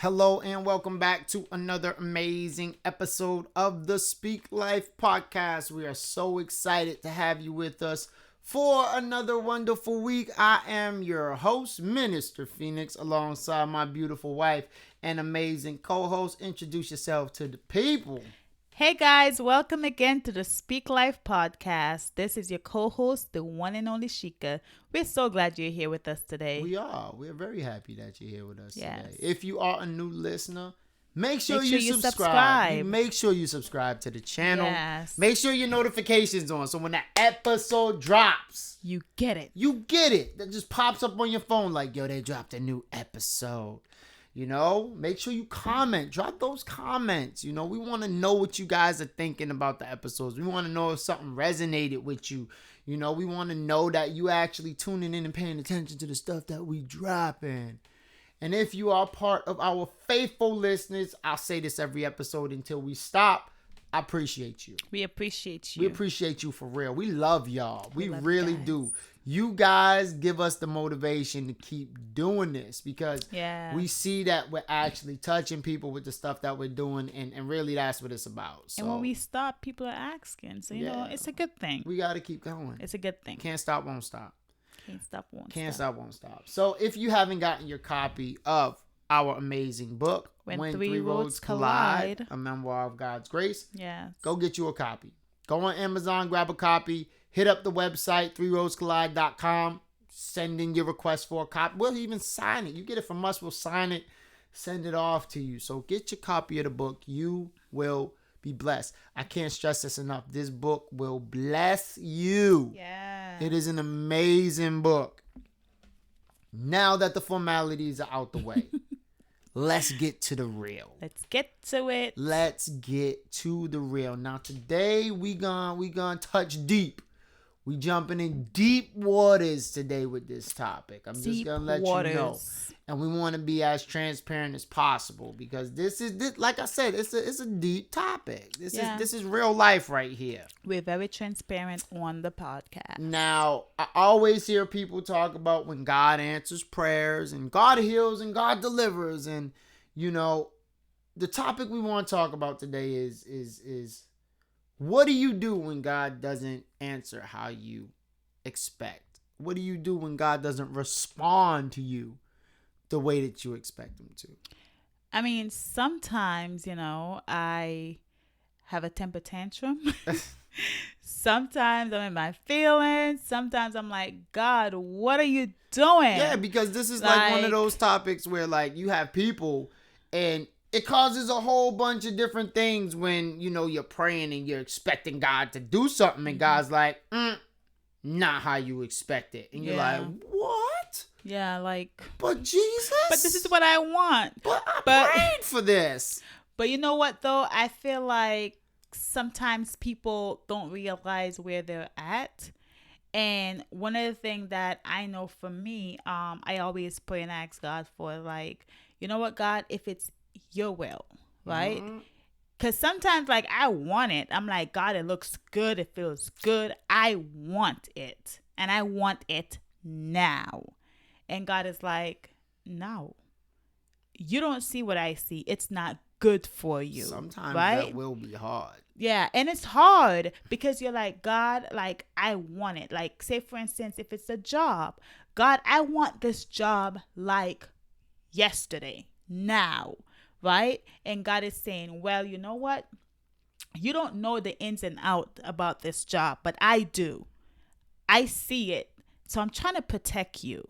Hello and welcome back to another amazing episode of the Speak Life podcast. We are so excited to have you with us for another wonderful week. I am your host, Minister Phoenix, alongside my beautiful wife and amazing co-host. Introduce yourself to the people. Hey guys, welcome again to the Speak Life podcast. This is your co-host, the one and only Shika. We're so glad you're here with us today. We are. We're very happy that you're here with us Yes. today. If you are a new listener, make sure Make sure you you subscribe. Make sure you subscribe to the channel. Yes. Make sure your notifications on. So when that episode drops, You get it. you get it. That just pops up on your phone like, yo, they dropped a new episode. You know, make sure you comment. Drop those comments. You know, we want to know what you guys are thinking about the episodes. We want to know if something resonated with you. You know, we want to know that you actually tuning in and paying attention to the stuff that we dropping. And if you are part of our faithful listeners, I'll say this every episode until we stop. I appreciate you. We appreciate you. We appreciate you for real. We love y'all. We love really you guys. do. You guys give us the motivation to keep doing this because we see that we're actually touching people with the stuff that we're doing, and really that's what it's about. So And when we stop, people are asking. So, you know, it's a good thing. we got to keep going. It's a good thing. Can't stop, won't stop. Can't stop, won't Can't stop. stop, won't stop. So if you haven't gotten your copy of our amazing book, When Three Roads Collide, a memoir of God's grace, Yes. go get you a copy. Go on Amazon, grab a copy. Hit up the website, 3roadscollide.com. Send in your request for a copy. We'll even sign it. You get it from us. We'll sign it. Send it off to you. So get your copy of the book. You will be blessed. I can't stress this enough. This book will bless you. Yeah. It is an amazing book. Now that the formalities are out the way, let's get to the real. Let's get to it. Let's get to the real. Now today we gonna touch deep. We jumping in deep waters today with this topic. I'm just gonna let you know, and we want to be as transparent as possible because this like I said, it's a deep topic. This is real life right here. We're very transparent on the podcast. Now I always hear people talk about when God answers prayers and God heals and God delivers, and you know, the topic we want to talk about today is what do you do when God doesn't answer how you expect? What do you do when God doesn't respond to you the way that you expect him to? I mean, sometimes, you know, I have a temper tantrum. Sometimes I'm in my feelings. Sometimes I'm like, God, what are you doing? Yeah, because this is like one of those topics where like you have people and it causes a whole bunch of different things when, you know, you're praying and you're expecting God to do something and God's like, not how you expect it. And you're like, what? Yeah, like. But Jesus? But this is what I want. But I prayed for this. But you know what, though? I feel like sometimes people don't realize where they're at. And one of the things that I know for me, I always pray and ask God for, like, you know what, God, if it's your will, right? Because sometimes, like, I want it. I'm like, God, it looks good. It feels good. I want it. And I want it now. And God is like, no. You don't see what I see. It's not good for you. Sometimes right? that will be hard. Yeah, and it's hard because you're like, God, like, I want it. Like, say, for instance, if it's a job, God, I want this job like yesterday, now, right? And God is saying, well, you know what? You don't know the ins and outs about this job, but I do. I see it. So I'm trying to protect you.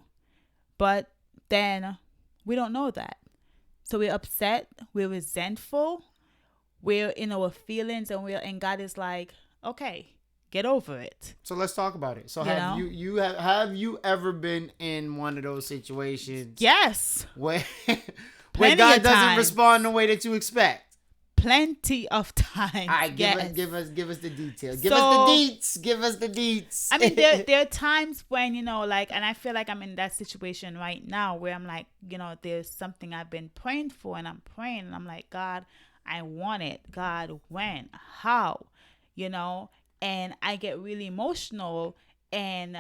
But then we don't know that. So we're upset, we're resentful, we're in our feelings, and God is like, okay, get over it. So let's talk about it. So You have you ever been in one of those situations? Yes. Where Plenty God of doesn't times. respond the way that you expect? Plenty of times. All right, yes. give us the details. Give us the deets. I mean, there are times when, you know, like, and I feel like I'm in that situation right now where I'm like, you know, there's something I've been praying for, and I'm praying and I'm like, God, I want it. God, when? How? You know? And I get really emotional, and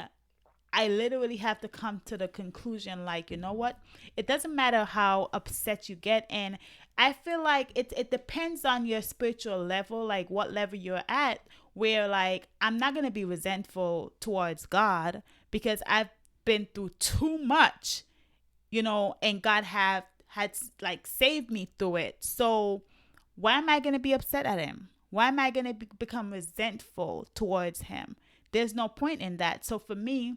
I literally have to come to the conclusion, like, you know what? It doesn't matter how upset you get. And I feel like it depends on your spiritual level, like what level you're at, where like I'm not going to be resentful towards God because I've been through too much, and God had like saved me through it. So why am I going to be upset at him? Why am I going to become resentful towards him? There's no point in that. So for me,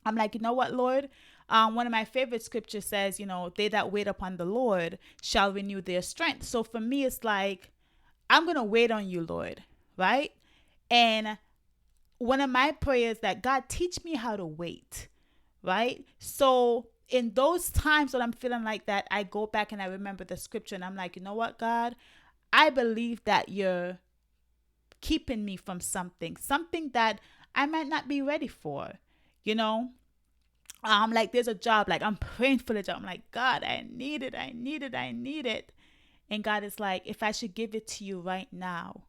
I'm like, you know what, Lord? One of my favorite scriptures says, they that wait upon the Lord shall renew their strength. So for me, it's like, I'm going to wait on you, Lord, right? And one of my prayers that God teach me how to wait, right? So in those times when I'm feeling like that, I go back and I remember the scripture and I'm like, you know what, God? I believe that you're keeping me from something that I might not be ready for, like there's a job, like I'm praying for the job. I'm like, God, I need it. And God is like, if I should give it to you right now,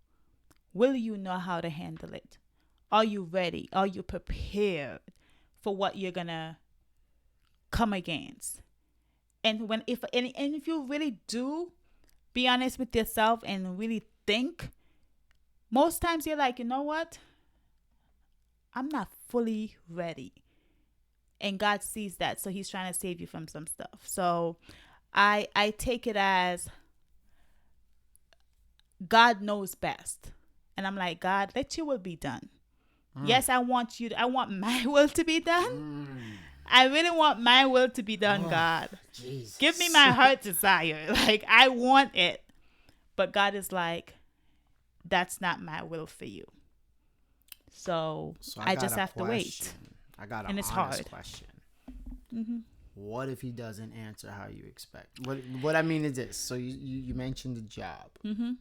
will you know how to handle it? Are you ready? Are you prepared for what you're gonna come against? And if you really do be honest with yourself and really think, most times you're like, you know what? I'm not fully ready. And God sees that, so he's trying to save you from some stuff. So I take it as God knows best. And I'm like, God, let your will be done. Yes, I want my will to be done. I really want my will to be done, God. Jesus. Give me my heart desire. Like, I want it. But God is like, that's not my will for you. So I just have to wait. I got an honest question. Mm-hmm. What if he doesn't answer how you expect? What I mean is this. So you mentioned the job. Mm-hmm.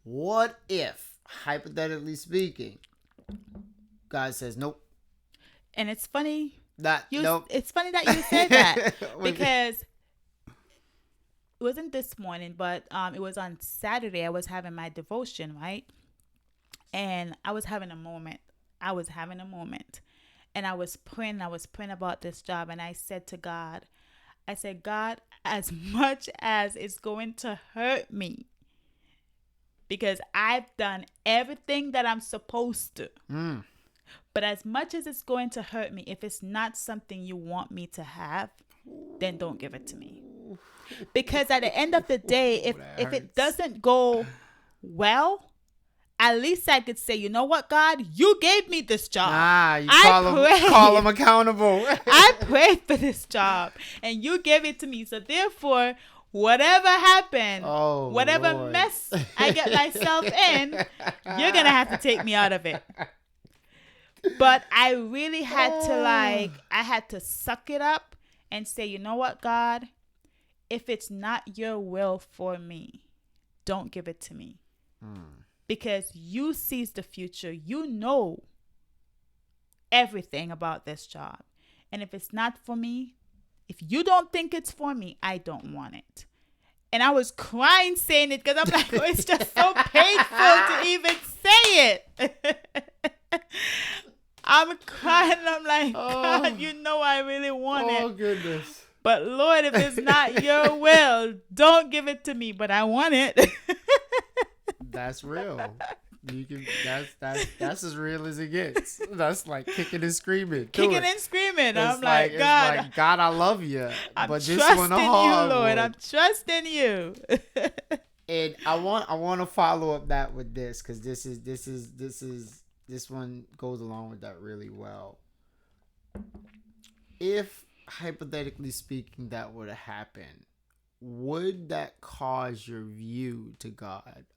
What if, hypothetically speaking, God says nope? And it's funny. Nope. It's funny that you said that because it wasn't this morning, but it was on Saturday. I was having my devotion, right? And I was having a moment. And I was praying about this job. And I said to God, God, as much as it's going to hurt me, because I've done everything that I'm supposed to. But as much as it's going to hurt me, if it's not something you want me to have, then don't give it to me. Because at the end of the day, if it doesn't go well, at least I could say, you know what, God, you gave me this job. You call him accountable. I prayed for this job and you gave it to me. So therefore, whatever happened, whatever Lord. mess I get myself in, you're going to have to take me out of it. But I really had I had to suck it up and say, you know what, God, if it's not your will for me, don't give it to me. Because you sees the future. You know everything about this job. And if it's not for me, if you don't think it's for me, I don't want it. And I was crying saying it because I'm like, oh, it's just so painful to even say it. I'm crying and I'm like, God, you know I really want it. Oh, goodness. But Lord, if it's not your will, don't give it to me. But I want it. That's real. That's as real as it gets. That's like kicking and screaming. I'm like, God, God, I love you. But this one hard, you, Lord. I'm trusting you. And I want to follow up that with this because this one goes along with that really well. If hypothetically speaking that were to happen, would that cause your view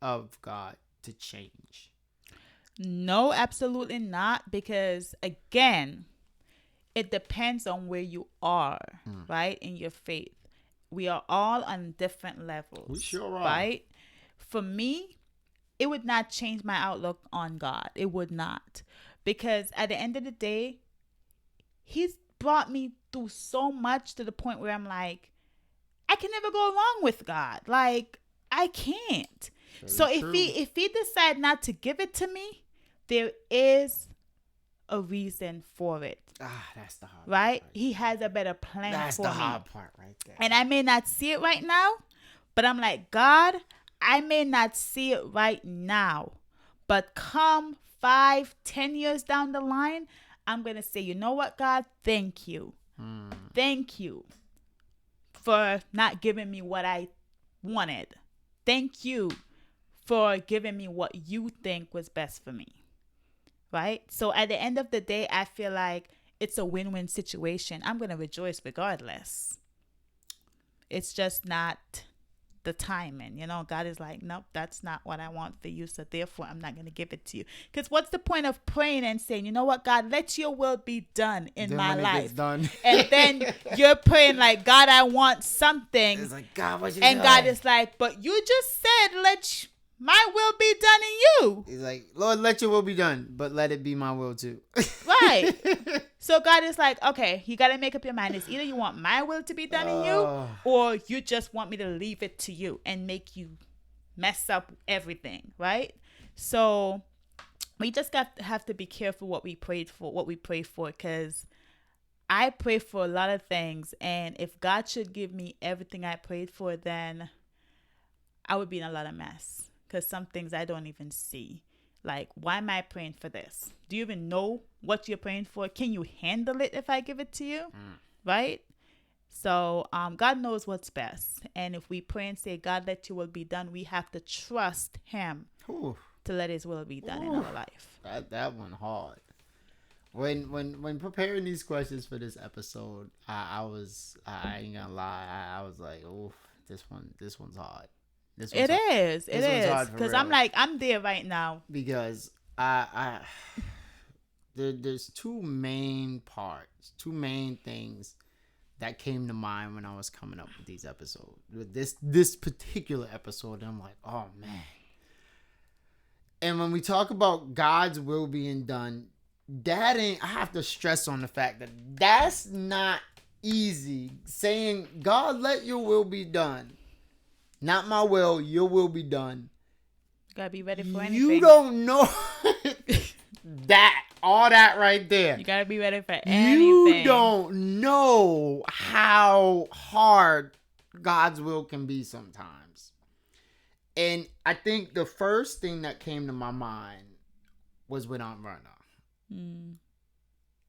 of God to change? No, absolutely not. Because again, it depends on where you are, right? In your faith. We are all on different levels. We sure are. Right? For me, it would not change my outlook on God. It would not. Because at the end of the day, he's brought me through so much to the point where I'm like, I can never go wrong with God. Like, I can't. So if he decide not to give it to me, there is a reason for it. That's the hard right? part. He has a better plan That's for the me. hard part right there. And I may not see it right now, but I'm like, God, I may not see it right now, but come 5, 10 years down the line, I'm going to say, you know what, God? Thank you. Thank you for not giving me what I wanted. Thank you for giving me what you think was best for me. Right? So at the end of the day, I feel like it's a win-win situation. I'm going to rejoice regardless. It's just not the timing. God is like, nope, that's not what I want for you. So therefore, I'm not going to give it to you. Because what's the point of praying and saying, you know what, God, let your will be done in then my when it life. gets done. And then you're praying like, God, I want something. It's like, God, what you And doing? God is like, but you just said, let my will be done in you. He's like, Lord, let your will be done, but let it be my will too. Right. So God is like, okay, you got to make up your mind. It's either you want my will to be done in you, or you just want me to leave it to you and make you mess up everything, right? So we just have to be careful what we pray for, because I pray for a lot of things, and if God should give me everything I prayed for, then I would be in a lot of mess, because some things I don't even see. Like, why am I praying for this? Do you even know what you're praying for? Can you handle it if I give it to you? Right? So God knows what's best. And if we pray and say, God, let your will be done, we have to trust him to let his will be done in our life. That one hard. When preparing these questions for this episode, I ain't gonna lie, I was like, oh, this one's hard. It is because I'm like, I'm there right now, because there's two main things that came to mind when I was coming up with these episodes, with this particular episode, and I'm like, oh man. And when we talk about God's will being done, I have to stress on the fact that that's not easy. Saying, God, let your will be done. Not my will, your will be done. Gotta be ready for anything. You don't know all that right there. You gotta be ready for anything. You don't know how hard God's will can be sometimes. And I think the first thing that came to my mind was with Aunt Verna.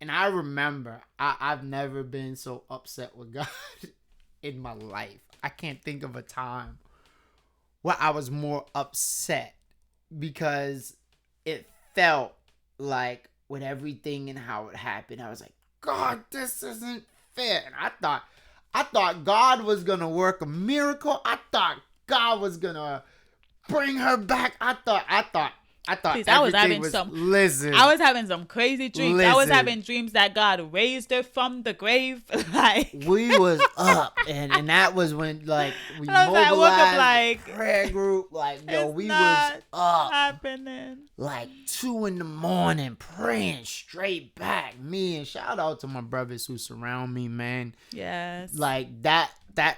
And I remember, I've never been so upset with God in my life. I can't think of a time where I was more upset, because it felt like, with everything and how it happened, I was like, God, this isn't fair. And I thought God was gonna work a miracle. I thought God was gonna bring her back. I thought Please, everything listen. I was having some crazy dreams. Listen. I was having dreams that God raised her from the grave. Like, we was up, and that was when, like, we I woke up mobilized like, the prayer group. Like, yo, we not was up happening. like 2 a.m. praying straight back. Me, and shout out to my brothers who surround me, man. Yes. Like, that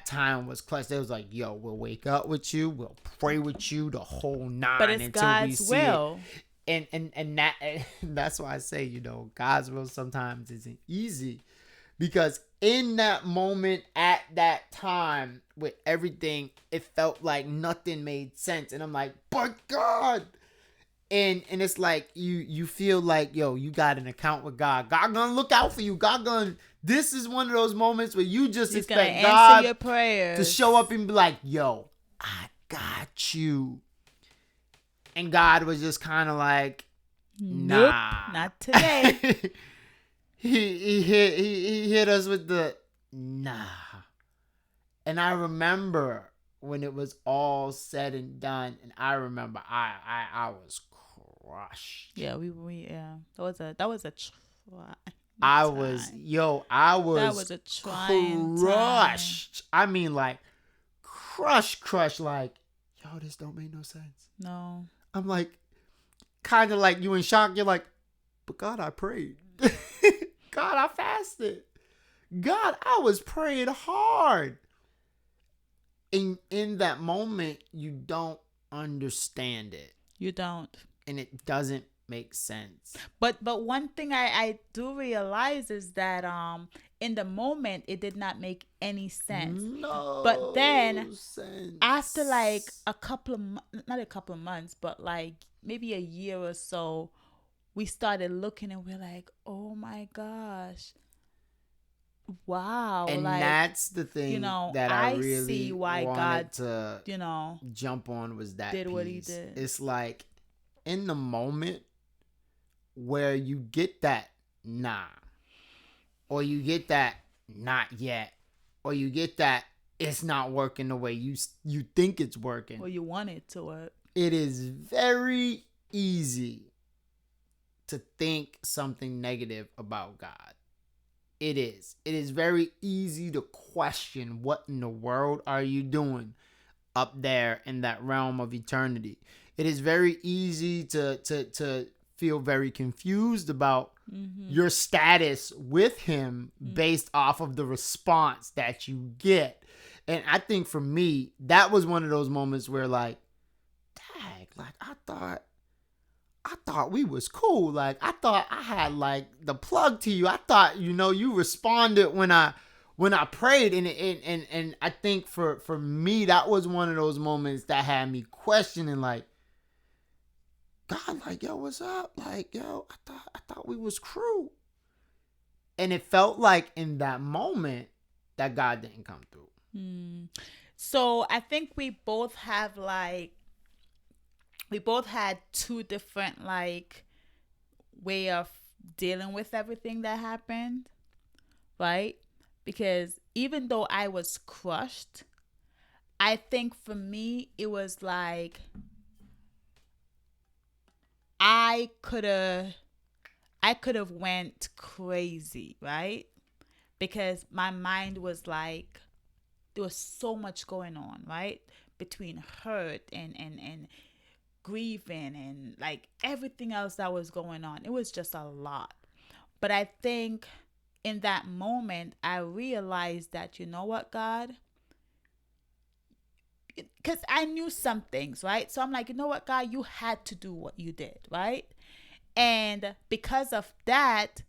time was clutch. They was like, yo, we'll wake up with you, we'll pray with you the whole 9 But it's until God's we see will. it. And that's why I say, God's will sometimes isn't easy, because in that moment, at that time, with everything, it felt like nothing made sense. And I'm like, but God. And it's like you feel like, yo, you got an account with God. God gonna look out for you. This is one of those moments where you just He's expect gonna God answer your prayers to show up and be like, yo, I got you. And God was just kind of like, nope, nah, not today. he hit us with the nah. And I remember when it was all said and done, and I remember I was crushed. Yeah, that was a I was that was a trying crushed. Time. I mean, like, crushed, like, yo, this don't make no sense. No. I'm like, kind of like you in shock. You're like, but God, I prayed. God, I fasted. God, I was praying hard. In that moment, you don't understand it. You don't. And it doesn't make sense. But one thing I do realize is that in the moment it did not make any sense. No But then sense. after like a couple of not a couple of months, but like maybe a year or so, we started looking and we're like, oh my gosh, wow. And like, that's the thing that I really see why wanted God, to jump on was that did piece. what he did. It's like in the moment where you get that nah, or you get that not yet, or you get that it's not working the way you think it's working, or you want it to work. It is very easy to think something negative about God. It is. It is very easy to question what in the world are you doing up there in that realm of eternity. It is very easy to feel very confused about your status with him based off of the response that you get. And I think for me, that was one of those moments where like, dang, like I thought we was cool. Like I thought I had like the plug to you. I thought, you responded when I prayed, and I think for me that was one of those moments that had me questioning like, God, like, yo, what's up? Like, yo, I thought we was crew. And it felt like in that moment that God didn't come through. So I think we both had two different like way of dealing with everything that happened, right? Because even though I was crushed, I think for me it was like I could have went crazy, right? Because my mind was like, there was so much going on, right? Between hurt and grieving and like everything else that was going on. It was just a lot. But I think in that moment, I realized that, you know what, God? Because I knew some things, right? So I'm like, you know what, God? You had to do what you did, right? And because of that,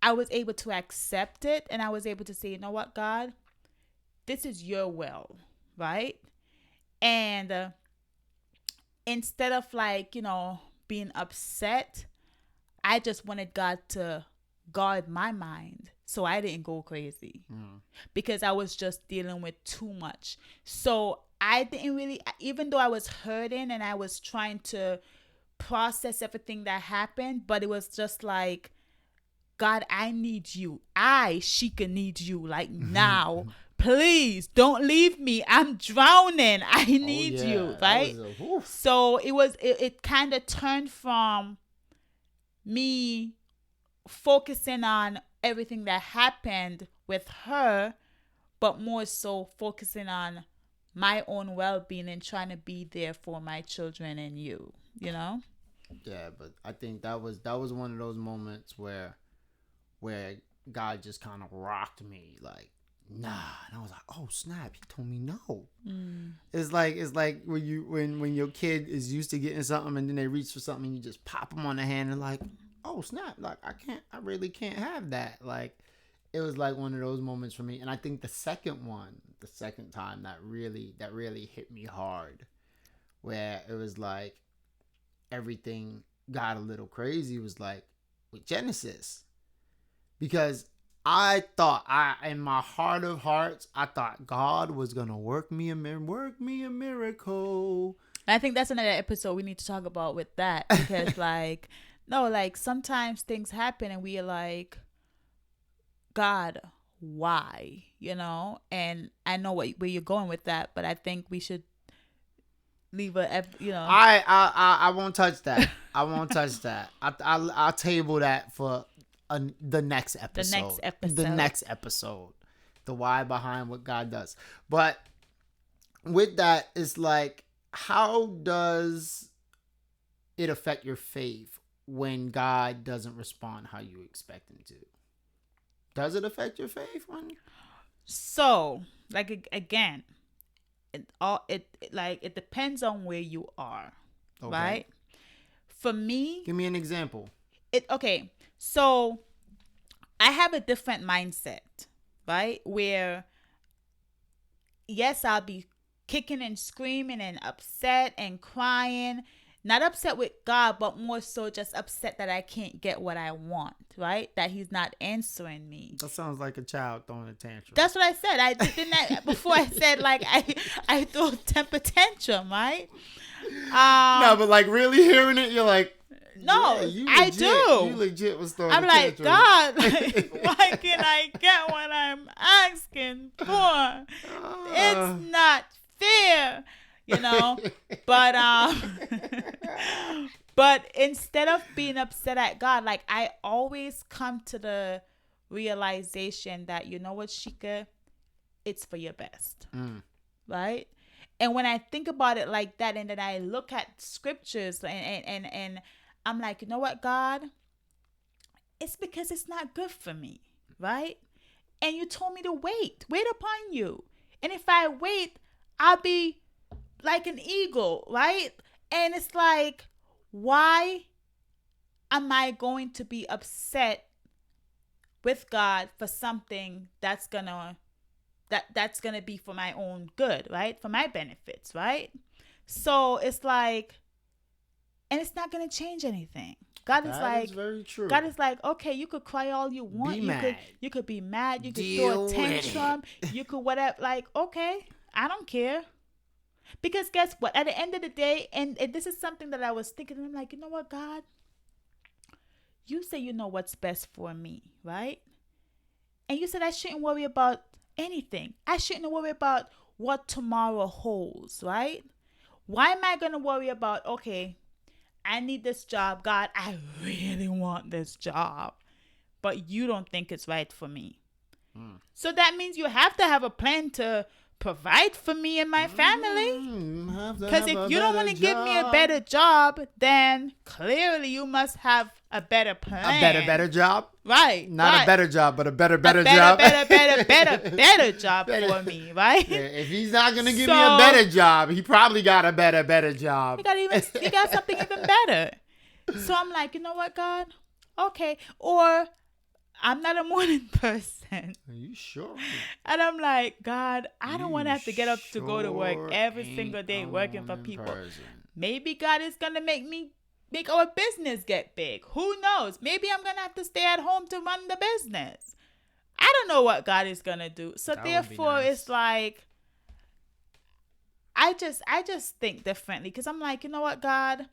I was able to accept it. And I was able to say, you know what, God? This is your will, right? And instead of like, being upset, I just wanted God to guard my mind so I didn't go crazy because I was just dealing with too much. So I didn't really, even though I was hurting and I was trying to process everything that happened, but it was just like, God, I need you. Sheikah, need you like now. Please don't leave me. I'm drowning. I need you, right? So it kind of turned from me focusing on everything that happened with her, but more so focusing on my own well-being and trying to be there for my children and you. Yeah, but I think that was one of those moments where God just kind of rocked me like, nah, and I was like, oh snap, he told me no. It's like when your kid is used to getting something and then they reach for something and you just pop them on the hand and like, oh snap, like I really can't have that. Like it was like one of those moments for me. And I think the second time that really hit me hard, where it was like everything got a little crazy, was like with Genesis. Because I thought, in my heart of hearts, I thought God was gonna work me a miracle. I think that's another episode we need to talk about with that, because like, no, like sometimes things happen and we are like, God, why? And I know where you're going with that, but I think we should leave I won't touch that. I won't touch that. I'll table that for the next episode. The next episode. The why behind what God does. But with that, it's like, how does it affect your faith when God doesn't respond how you expect him to? Does it affect your faith? So, like, again, it depends on where you are, okay, right? for me, Give me an example. okay. So I have a different mindset, right? Where yes, I'll be kicking and screaming and upset and crying. Not upset with God, but more so just upset that I can't get what I want, right? That he's not answering me. That sounds like a child throwing a tantrum. That's what I said. I didn't before I said like I throw a temper tantrum, right? No, but like really hearing it, you're like, no, yeah, I do. You legit was throwing I'm a like, tantrum. God, like, why can't I get what I'm asking for? It's not fair, you know. But but instead of being upset at God, like I always come to the realization that, you know what, Sheikah, it's for your best, right? And when I think about it like that, and then I look at scriptures and I'm like, you know what, God, it's because it's not good for me, right? And you told me to wait upon you. And if I wait, I'll be like an eagle, right? And it's like, why am I going to be upset with God for something that's gonna be for my own good, right? For my benefits, right? So it's like, and it's not gonna change anything. God is like, very true. God is like, okay, you could cry all you want. You could be mad. You could throw a tantrum. You could whatever. Like, okay, I don't care. Because guess what? At the end of the day, and this is something that I was thinking, I'm like, you know what, God? You say you know what's best for me, right? And you said I shouldn't worry about anything. I shouldn't worry about what tomorrow holds, right? Why am I going to worry about, okay, I need this job. God, I really want this job. But you don't think it's right for me. So that means you have to have a plan to provide for me and my family. Because if you don't want to give me a better job, then clearly you must have a better plan. A better job? Right. Not a better job, but a better job. Better job for me, right? Yeah, if he's not going to give me a better job, he probably got a better job. He got something even better. So I'm like, you know what, God? Okay. Or I'm not a morning person. Are you sure? And I'm like, God, I don't want to have to get up to go to work every single day working for people. Maybe God is going to make our business get big. Who knows? Maybe I'm going to have to stay at home to run the business. I don't know what God is going to do. So therefore, it's like, I just think differently. Because I'm like, you know what, God?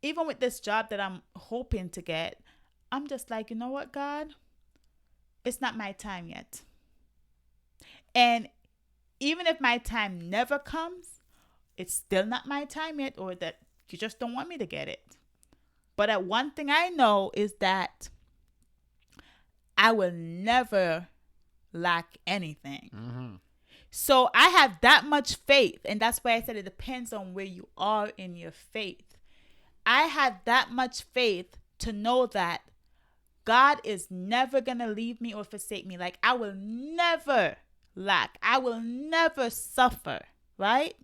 Even with this job that I'm hoping to get, I'm just like, you know what, God? It's not my time yet. And even if my time never comes, it's still not my time yet, or that you just don't want me to get it. But one thing I know is that I will never lack anything. Mm-hmm. So I have that much faith. And that's why I said it depends on where you are in your faith. I have that much faith to know that God is never going to leave me or forsake me. Like, I will never lack. I will never suffer, right?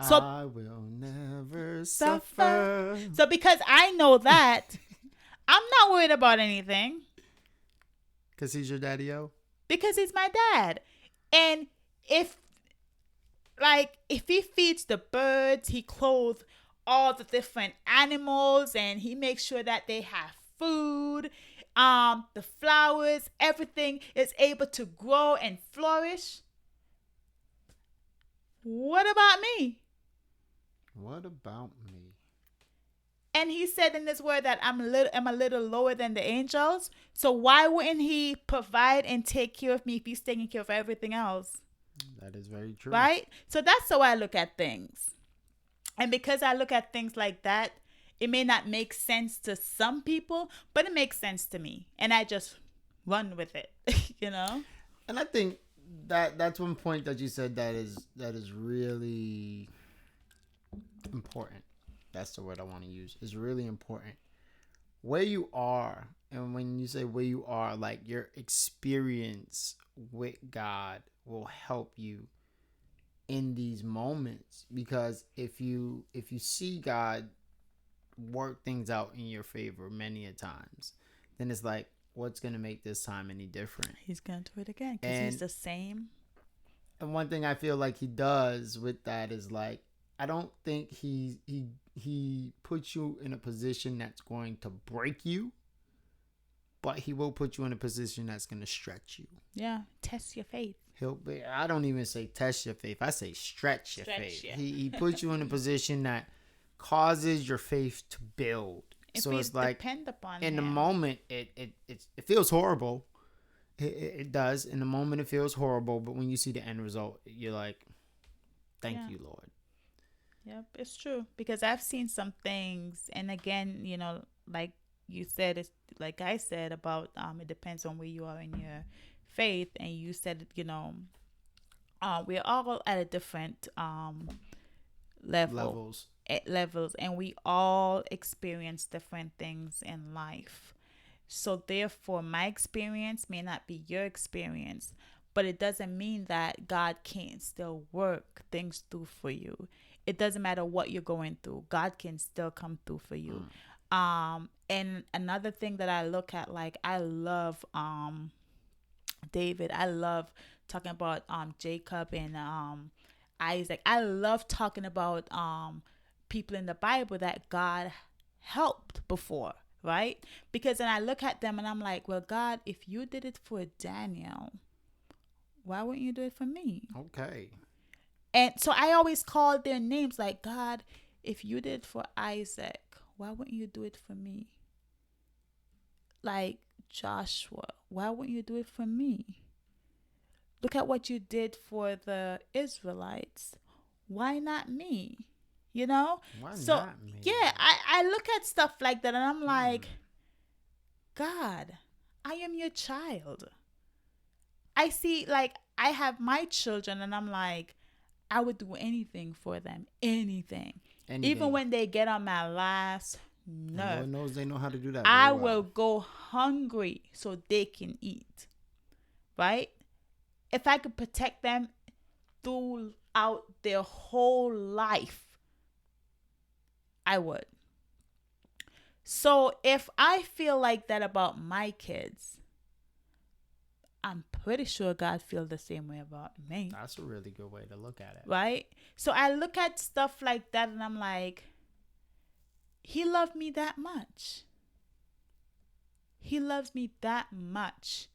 So I will never suffer. So because I know that, I'm not worried about anything. Because he's your daddy-o? Because he's my dad. And if he feeds the birds, he clothes all the different animals, and he makes sure that they have food. The flowers, everything is able to grow and flourish. What about me? What about me? And he said in this word that I'm a little lower than the angels. So why wouldn't he provide and take care of me if he's taking care of everything else? That is very true. Right? So that's how I look at things. And because I look at things like that, it may not make sense to some people, but it makes sense to me. And I just run with it, you know? And I think that's one point that you said that is really important. That's the word I want to use. Is really important. Where you are, and when you say where you are, like your experience with God will help you in these moments. Because if you see God work things out in your favor many a times, then it's like, what's gonna make this time any different? He's gonna do it again because he's the same. And one thing I feel like he does with that is like, I don't think he puts you in a position that's going to break you, but he will put you in a position that's going to stretch you. Yeah, test your faith. I don't even say test your faith. I say stretch your faith. Yeah. He puts you in a position that causes your faith to build. So it's like, depend upon in him. the moment, it feels horrible. It does. In the moment, it feels horrible. But when you see the end result, you're like, thank you, Lord. Yep, it's true. Because I've seen some things. And again, you know, like you said, it's like I said about it depends on where you are in your faith. And you said, you know, we're all at a different levels. And we all experience different things in life. So therefore, my experience may not be your experience, but it doesn't mean that God can't still work things through for you. It doesn't matter what you're going through. God can still come through for you. And another thing that I look at, like, I love David. I love talking about Jacob and Isaac. I love talking about people in the Bible that God helped before. Right? Because then I look at them and I'm like, well, God, if you did it for Daniel, why wouldn't you do it for me? Okay. And so I always call their names like, God, if you did it for Isaac, why wouldn't you do it for me? Like Joshua, why wouldn't you do it for me? Look at what you did for the Israelites. Why not me? You know? Why so not me? Yeah, I look at stuff like that and I'm like, God, I am your child. I see, like, I have my children and I'm like, I would do anything for them. Anything. Even when they get on my last nerve. Lord knows they know how to do that. I will go hungry so they can eat. Right? If I could protect them throughout their whole life, I would. So if I feel like that about my kids, I'm pretty sure God feels the same way about me. That's a really good way to look at it. Right? So I look at stuff like that and I'm like, he loved me that much. He loves me that much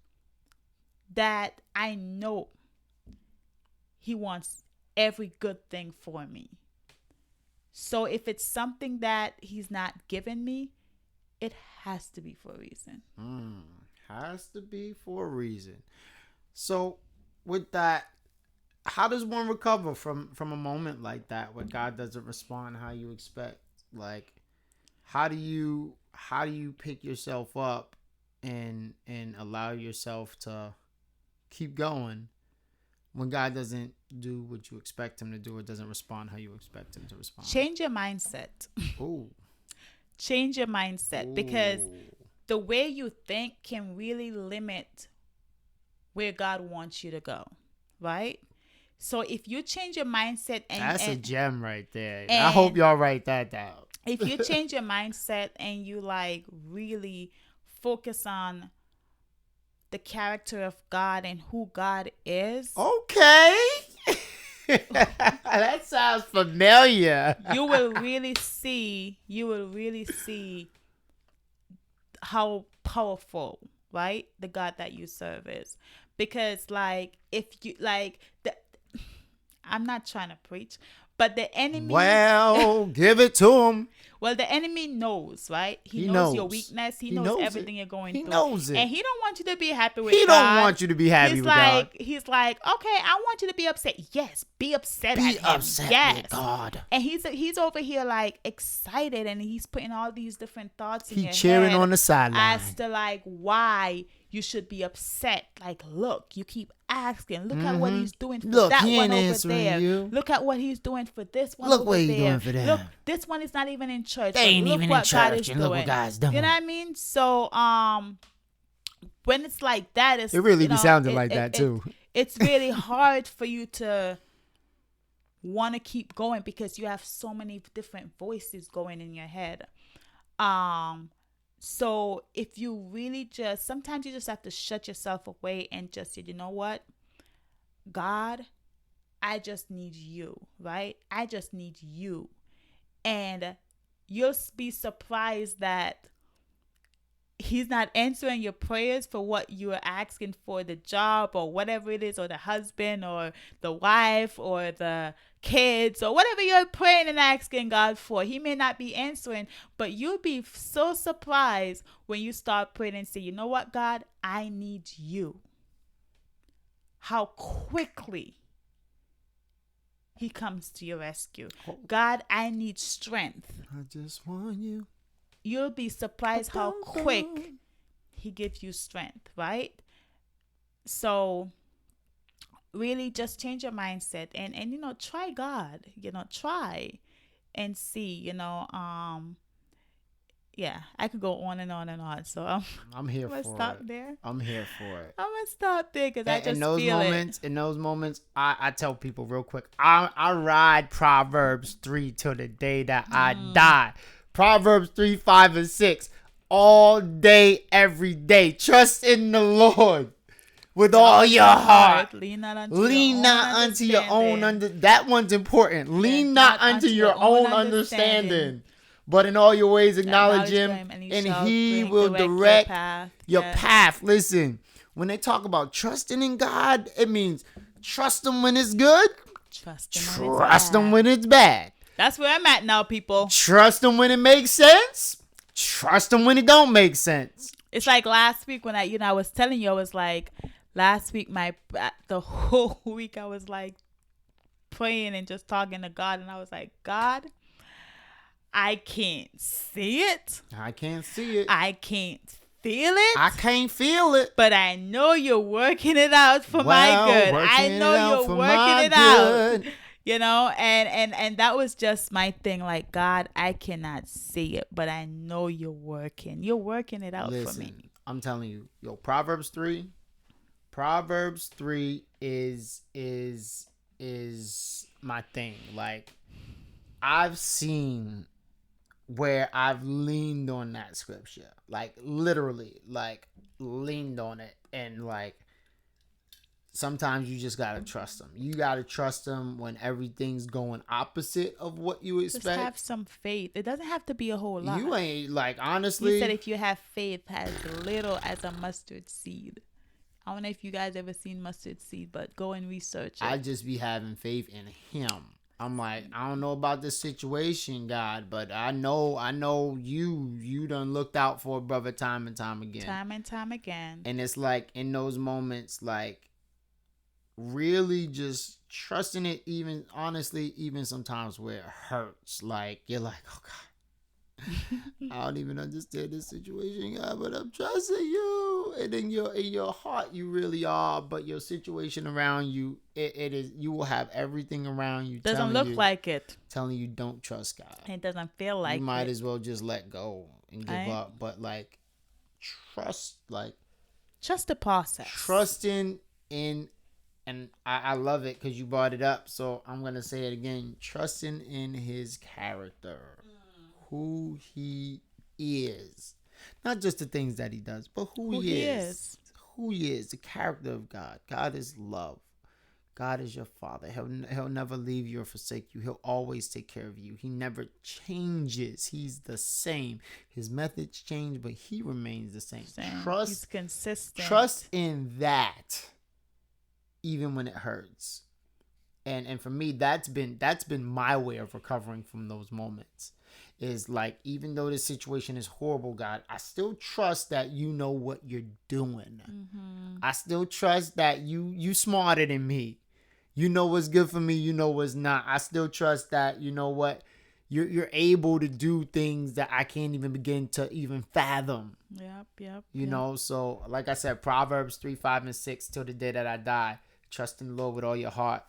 that I know he wants every good thing for me. So if it's something that he's not given me, it has to be for a reason. Has to be for a reason. So with that, how does one recover from a moment like that where God doesn't respond how you expect? Like, how do you pick yourself up and allow yourself to keep going when God doesn't do what you expect him to do or doesn't respond how you expect him to respond? Change your mindset. Ooh. Change your mindset. Ooh. Because the way you think can really limit where God wants you to go. Right? So if you change your mindset that's a gem right there. I hope y'all write that down. If you change your mindset and you like really focus on the character of God and who God is. Okay. That sounds familiar. You will really see how powerful, right, the God that you serve is. Because like, if you like I'm not trying to preach, but the enemy, well, give it to him. Well, the enemy knows, right? He knows your weakness. He knows everything you're going through. He knows it. And he don't want you to be happy with God. He don't want you to be happy with God. He's like, okay, I want you to be upset. Yes, be upset at him. Be upset with God. And he's over here like excited and he's putting all these different thoughts in your head. He's cheering on the sideline. As to like why you should be upset. Like, look, you keep asking. Look at what he's doing for that one over there. Look at what he's doing for this one over there. Look what he's doing for them. Look, this one is not even in church. They ain't even in church, and look what God's doing. You know what I mean? So, when it's like that, it really be sounding like that too. It's really hard for you to want to keep going because you have so many different voices going in your head. So if you really just, sometimes you just have to shut yourself away and just say, you know what, God, I just need you, right? I just need you. And you'll be surprised that he's not answering your prayers for what you are asking for, the job or whatever it is, or the husband or the wife or the kids or whatever you're praying and asking God for. He may not be answering, but you'll be so surprised when you start praying and say, you know what, God, I need you. How quickly he comes to your rescue. God, I need strength. I just want you. You'll be surprised how quick he gives you strength, right? So really just change your mindset and try God, try and see, yeah, I could go on and on and on. So I'm here I'm gonna for stop it. there. I'm here for it. I'm gonna stop there because I just in those feel moments, it. in those moments, I tell people real quick, I ride Proverbs 3 till the day that I die. Proverbs 3, 5, and 6 all day, every day. Trust in the Lord with all your heart. Lean not unto your own understanding. That one's important. Lean not unto your own understanding. But in all your ways acknowledge him, and he will direct your path. Listen, when they talk about trusting in God, it means trust him when it's good, trust him when it's bad. That's where I'm at now, people. Trust him when it makes sense, trust him when it don't make sense. It's like last week when I was telling you, I was like, last week, the whole week I was like praying and just talking to God, and I was like, God, I can't see it. I can't see it. I can't feel it. I can't feel it. But I know you're working it out for my good. I know you're working it out. And that was just my thing. Like, God, I cannot see it, but I know you're working. You're working it out for me. I'm telling you, Proverbs 3 is my thing. Like, I've seen where I've leaned on that scripture, like literally, like leaned on it, and like sometimes you just gotta trust them. You gotta trust them when everything's going opposite of what you expect. Just have some faith. It doesn't have to be a whole lot. You ain't, like, honestly. He said if you have faith as little as a mustard seed. I don't know if you guys ever seen mustard seed, but go and research it. I just be having faith in him. I'm like, I don't know about this situation, God, but I know you done looked out for a brother time and time again. Time and time again. And it's like in those moments, like really just trusting it, even honestly, even sometimes where it hurts. Like you're like, oh God, I don't even understand this situation, God, but I'm trusting you. And in your heart, you really are, but your situation around you, it is. You will have everything around you. Doesn't look like it. Telling you don't trust God. It doesn't feel like it. You might as well just let go and give up. But like, trust the process. Trusting in, and I love it because you brought it up. So I'm gonna say it again. Trusting in His character. Who he is, not just the things that he does, but who he is. Who he is, the character of God. God is love. God is your Father. He'll never leave you or forsake you. He'll always take care of you. He never changes. He's the same. His methods change, but he remains the same. He's consistent. Trust in that, even when it hurts. And for me, that's been my way of recovering from those moments. Is like, even though this situation is horrible, God, I still trust that you know what you're doing. Mm-hmm. I still trust that you smarter than me. You know what's good for me. You know what's not. I still trust that you know what you're able to do things that I can't even begin to even fathom. Yep. You know, so like I said, Proverbs 3, 5, and 6 till the day that I die. Trust in the Lord with all your heart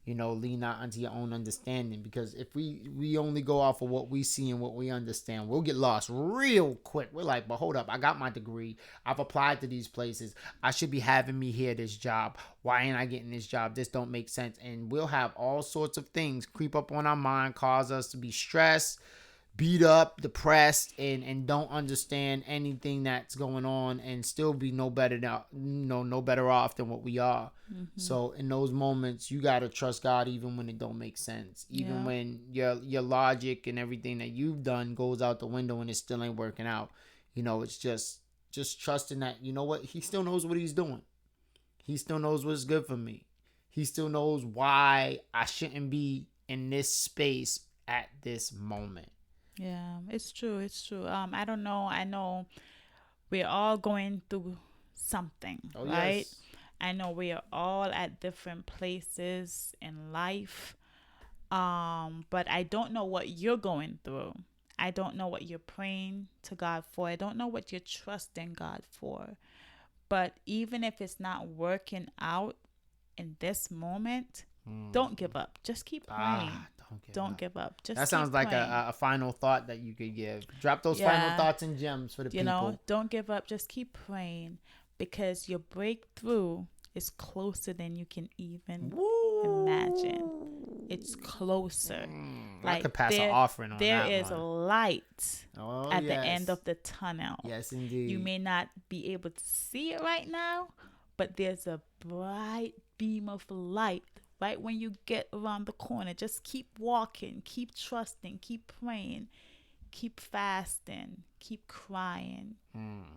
Lean not unto your own understanding, because if we only go off of what we see and what we understand, we'll get lost real quick. We're like, but hold up, I got my degree, I've applied to these places, I should be having me here this job, why ain't I getting this job, this don't make sense. And we'll have all sorts of things creep up on our mind, cause us to be stressed, beat up, depressed, and don't understand anything that's going on, and still be no better off than what we are. So in those moments, you gotta trust God even when it don't make sense, even when your logic and everything that you've done goes out the window and it still ain't working out. It's just trusting that, you know what, he still knows what he's doing. He still knows what's good for me. He still knows why I shouldn't be in this space at this moment. Yeah, it's true. It's true. I don't know. I know we're all going through something, right? Yes. I know we are all at different places in life. But I don't know what you're going through. I don't know what you're praying to God for. I don't know what you're trusting God for. But even if it's not working out in this moment, don't give up. Just keep praying. Don't give up. Just that sounds like a final thought that you could give. Drop those final thoughts and gems for the people. Don't give up. Just keep praying, because your breakthrough is closer than you can even imagine. It's closer. I could pass an offering on that. There is light at the yes. end of the tunnel. Yes, indeed. You may not be able to see it right now, but there's a bright beam of light right when you get around the corner. Just keep walking, keep trusting, keep praying, keep fasting, keep crying,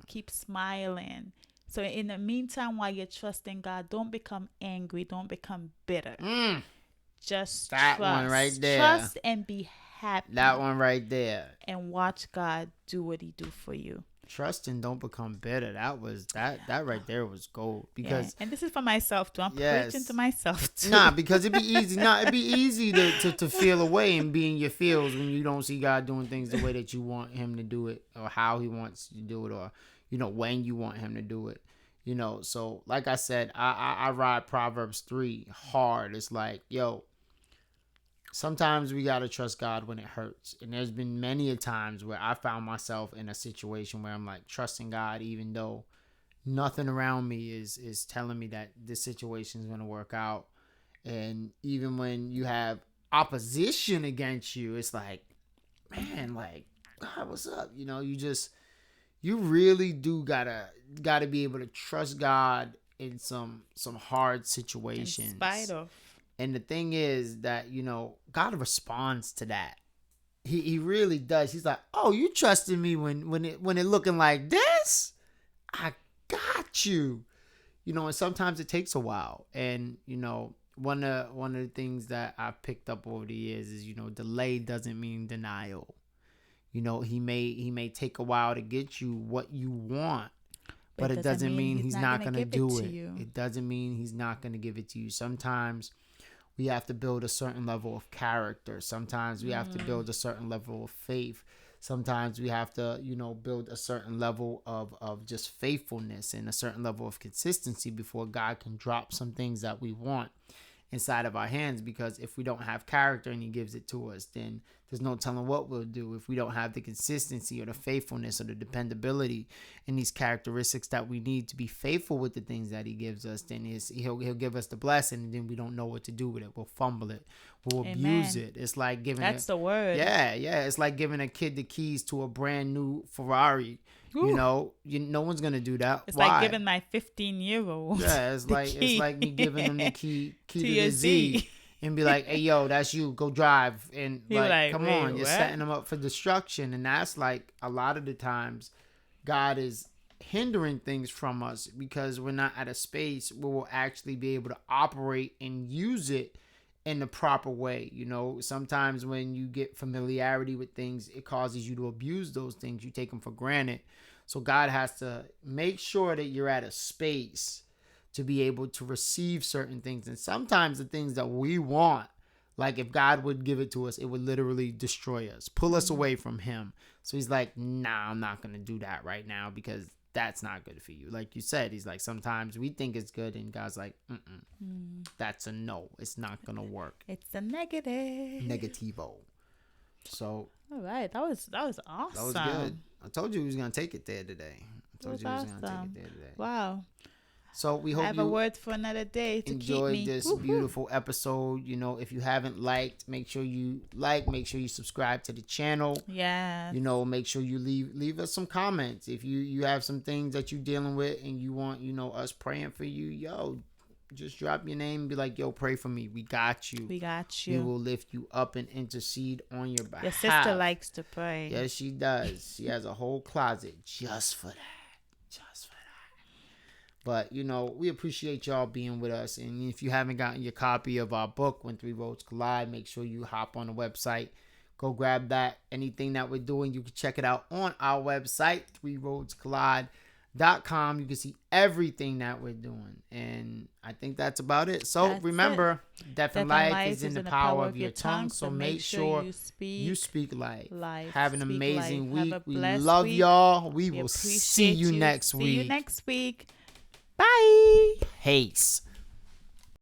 keep smiling. So in the meantime, while you're trusting God, don't become angry, don't become bitter. Just that trust. One right there. Trust and be happy. That one right there. And watch God do what he do for you. Trust and don't become bitter. That right there was gold. Because and this is for myself too. I'm preaching to myself too. Because it'd be easy. It'd be easy to feel away and be in your feels when you don't see God doing things the way that you want him to do it, or how he wants you to do it, or when you want him to do it. So like I said, I ride Proverbs 3 hard. It's like, sometimes we got to trust God when it hurts. And there's been many a times where I found myself in a situation where I'm like trusting God, even though nothing around me is telling me that this situation is going to work out. And even when you have opposition against you, it's like, man, like, God, what's up? You really do gotta be able to trust God in some hard situations. In spite of. And the thing is that, God responds to that. He really does. He's like, oh, you trusted me when it looking like this? I got you. And sometimes it takes a while. And, one of the things that I've picked up over the years is, delay doesn't mean denial. He may take a while to get you what you want, but it doesn't mean he's not going to do it. It doesn't mean he's not going to give it to you. Sometimes we have to build a certain level of character. Sometimes we have to build a certain level of faith. Sometimes we have to, build a certain level of just faithfulness and a certain level of consistency before God can drop some things that we want inside of our hands. Because if we don't have character and he gives it to us, then there's no telling what we'll do. If we don't have the consistency or the faithfulness or the dependability and these characteristics that we need to be faithful with the things that he gives us, then he'll give us the blessing, and then we don't know what to do with it. We'll fumble it. We'll abuse it. It's like giving the word. Yeah. It's like giving a kid the keys to a brand new Ferrari. No one's gonna do that. It's Why? like giving my 15-year-old. Yeah, it's like me giving him the key to the Z. And be like, hey, yo, that's you. Go drive. And come on. You're setting them up for destruction. And that's like a lot of the times God is hindering things from us because we're not at a space where we'll actually be able to operate and use it in the proper way. Sometimes when you get familiarity with things, it causes you to abuse those things. You take them for granted. So God has to make sure that you're at a space to be able to receive certain things. And sometimes the things that we want, like if God would give it to us, it would literally destroy us, pull us away from him. So he's like, nah, I'm not going to do that right now because that's not good for you. Like you said, he's like, sometimes we think it's good and God's like, that's a no. It's not going to work. It's a negative. Negativo. So. All right. That was awesome. That was good. I told you he was going to take it there today. Going to take it there today. Wow. So we hope I have a word for another day to enjoyed keep me. this beautiful episode. You know, if you haven't liked, make sure you make sure you subscribe to the channel. Yeah. You know, make sure you leave us some comments. If you have some things that you're dealing with and you want, you know, us praying for you, yo, just drop your name and be like, yo, pray for me. We got you. We got you. We will lift you up and intercede on your behalf. Your sister likes to pray. Yes, she does. She has a whole closet just for that. But, you know, we appreciate y'all being with us. And if you haven't gotten your copy of our book, When Three Roads Collide, make sure you hop on the website. Go grab that. Anything that we're doing, you can check it out on our website, threeroadscollide.com. You can see everything that we're doing. And I think that's about it. So remember, death and life is in the power of your tongue. So make sure you speak life. Have an amazing week. We love y'all. We will see you next week. Bye. Peace.